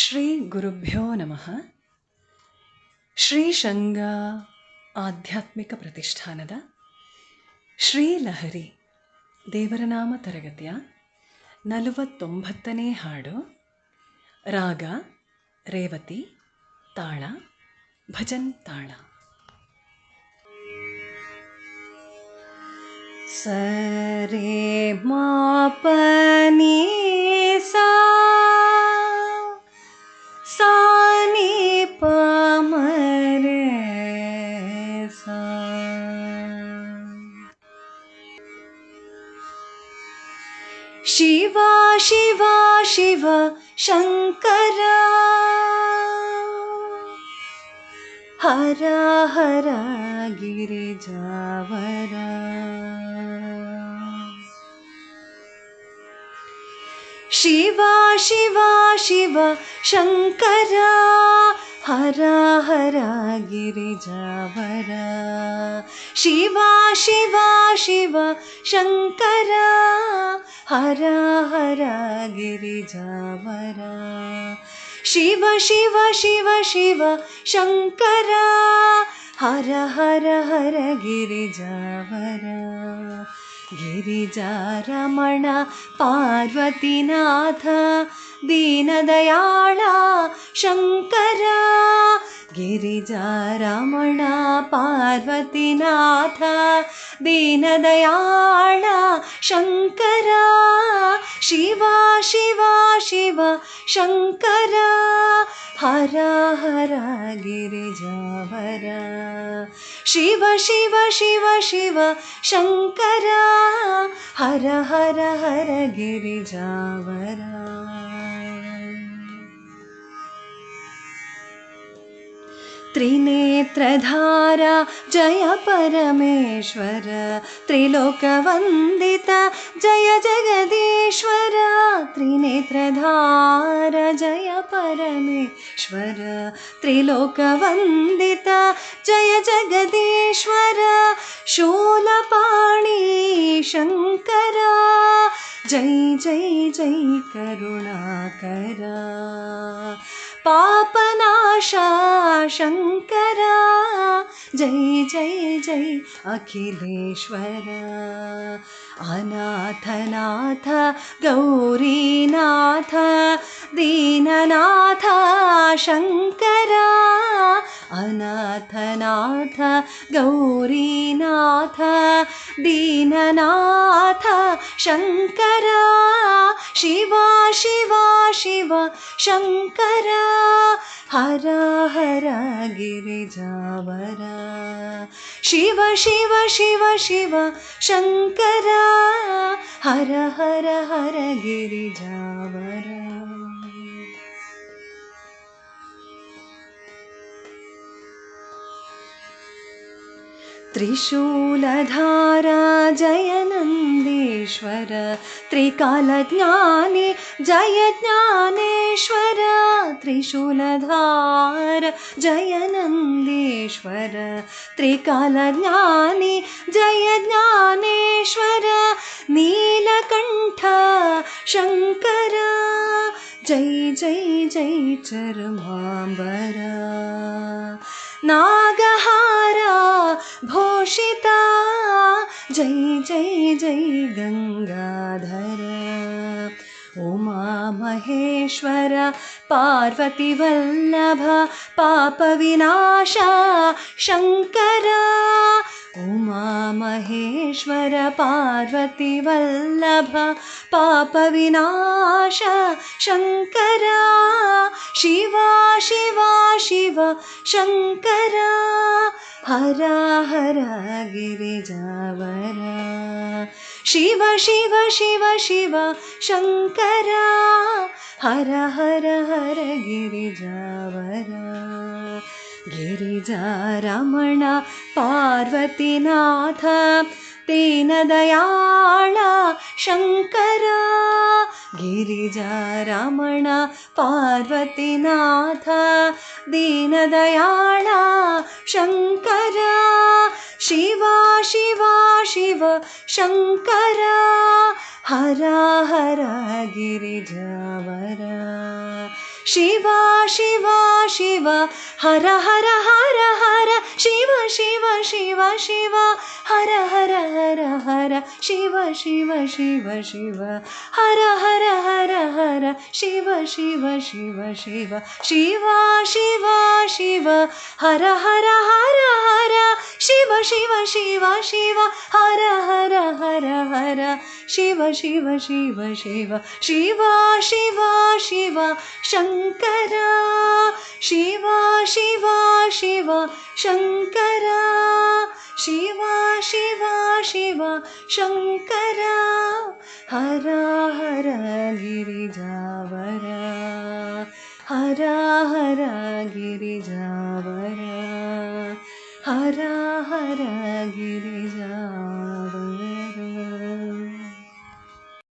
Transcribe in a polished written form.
ಶ್ರೀ ಗುರುಭ್ಯೋ ನಮಃ. ಶ್ರೀಶಂಗ ಆಧ್ಯಾತ್ಮಿಕ ಪ್ರತಿಷ್ಠಾನದ ಶ್ರೀಲಹರಿ ದೇವರನಾಮ ತರಗತಿಯ 49ನೇ ಹಾಡು. ರಾಗ ರೇವತಿ, ತಾಳ ಭಜನ್ ತಾಳ. ಸರೇ ಮಾಪನಿ ಸಾ ಸಾನಿ ಪಮರೆ ಸಾ. ಶಿವ ಶಿವ ಶಿವ ಶಂಕರ, ಹರ ಹರ ಗಿರಿಜಾವರ. ಶಿವ ಶಿವ ಶಿವ ಶಂಕರ, ಹರ ಹರ ಗಿರಿಜಾವರ. ಶಿವ ಶಿವ ಶಿವ ಶಂಕರ, ಹರ ಹರ ಗಿರಿಜಾವರ. ಶಿವ ಶಿವ ಶಿವ ಶಿವ ಶಂಕರ, ಹರ ಹರ ಹರ ಗಿರಿಜಾವರ. ಗಿರಿಜಾರಮಣ ಪಾರ್ವತಿನಾಥ ದೀನದಯಾಳ ಶಂಕರ. ಗಿರಿಜಾರಮಣ ಪಾರ್ವತಿನಾಥ ದೀನದಯಾಳ ಶಂಕರ. ಶಿವ ಶಿವ ಶಿವ ಶಂಕರ, ಹರ ಹರ ಗಿರಿಜಾವರ. ಶಿವ ಶಿವ ಶಿವ ಶಿವ ಶಂಕರ, ಹರ ಹರ ಹರ ಗಿರಿಜಾವರ. ತ್ರಿನೇತ್ರಧಾರ ಜಯ ಪರಮೇಶ್ವರ, ತ್ರಿಲೋಕವಂದಿತ ಜಯ ಜಗದೀಶ್ವರ. ತ್ರಿನೇತ್ರಧಾರ ಜಯ ಪರಮೇಶ್ವರ, ತ್ರಿಲೋಕವಂದಿತ ಜಯ ಜಗದೀಶ್ವರ. ಶೂಲಪಾಣಿ ಶಂಕರ, ಜೈ ಜೈ ಜೈ ಕರುಣಾಕರ. ಪಾಪನಾಶ ಶಂಕರ, ಜೈ ಜೈ ಜೈ ಅಖಿಲೇಶ್ವರ. ಅನಾಥನಾಥ ಗೌರೀನಾಥ ದೀನನಾಥ ಶಂಕರ. ಅನಾಥನಾಥ ಗೌರೀನಾಥ ದೀನನಾಥ ಶಂಕರ. ಶಿವ ಶಿವ ಶಿವ ಶಂಕರ, ಹರ ಹರ ಗಿರಿಜಾವರ. ಶಿವ ಶಿವ ಶಿವ ಶಿವ ಶಂಕರ, ಹರ ಹರ ಹರ ಗಿರಿಜಾವರ. ತ್ರಿಶೂಲಧಾರ ಜಯ ನಂದೀಶ್ವರ, ತ್ರಿಕಾಲಜ್ಞಾನಿ ಜಯ ಜ್ಞಾನೇಶ್ವರ. ತ್ರಿಶೂಲಧಾರ ಜಯ ನಂದೀಶ್ವರ, ತ್ರಿಕಾಲಜ್ಞಾನಿ ಜಯ ಜ್ಞಾನೇಶ್ವರ. ನೀಲಕಂಠ ಶಂಕರ, ಜೈ ಜೈ ಜೈ ಚರ್ಮಾಂಬರ. ನಾಗಹಾರ ಭೂಷಿತ, ಜೈ ಜೈ ಜೈ ಗಂಗಾಧರ. ಉಮಾ ಮಹೇಶ್ವರ ಪಾರ್ವತಿ ವಲ್ಲಭ ಪಾಪ ವಿನಾಶ ಶಂಕರ. ಉಮಾ ಮಹೇಶ್ವರ ಪಾರ್ವತಿ ವಲ್ಲಭ ಪಾಪ ವಿನಾಶ ಶಂಕರ. ಶಿವ ಶಿವ ಶಿವ ಶಂಕರ, ಹರ ಹರ ಗಿರಿಜಾವರ. ಶಿವ ಶಿವ ಶಿವ ಶಿವ ಶಂಕರ, ಹರ ಹರ ಹರ ಗಿರಿಜಾವರ. ಗಿರಿಜಾರಮಣ ಪಾರ್ವತಿನಾಥ ದೀನದಯಾಳ ಶಂಕರ. ಗಿರಿಜಾರಮಣ ಪಾರ್ವತಿನಾಥ ದೀನದಯಾಳ ಶಂಕರ. ಶಿವ ಶಿವ ಶಿವ ಶಂಕರ, ಹರ ಹರ ಗಿರಿಜಾವರ ಶಿವ ಶಿವ ಶಿವ ಹರ ಹರ ಹರ ಹರ ಶಿವ ಶಿವ ಶಿವ ಶಿವ ಹರ ಹರ ಹರ ಹರ ಶಿವ ಶಿವ ಶಿವ ಶಿವ ಹರ ಹರ ಹರ ಹರ ಶಿವ ಶಿವ ಶಿವ ಶಿವ ಶಿವ ಶಿವ ಶಿವ ಹರ ಹರ ಹರ ಹರ ಶಿವ ಶಿವ ಶಿವ ಶಿವ ಹರ ಹರ ಹರ ಹರ ಶಿವ ಶಿವ ಶಿವ ಶಿವ ಶಿವ ಶಿವ ಶಿವ ಶಂಕರ ಶಿವ ಶಿವ ಶಿವ ಶಂಕರ ಶಿವ ಶಿವ ಶಿವ ಶಂಕರ ಹರ ಹರ ಗಿರಿಜಾವರ ಹರ ಹರ ಗಿರಿಜಾವರ ಹರ ಹರ ಗಿರಿ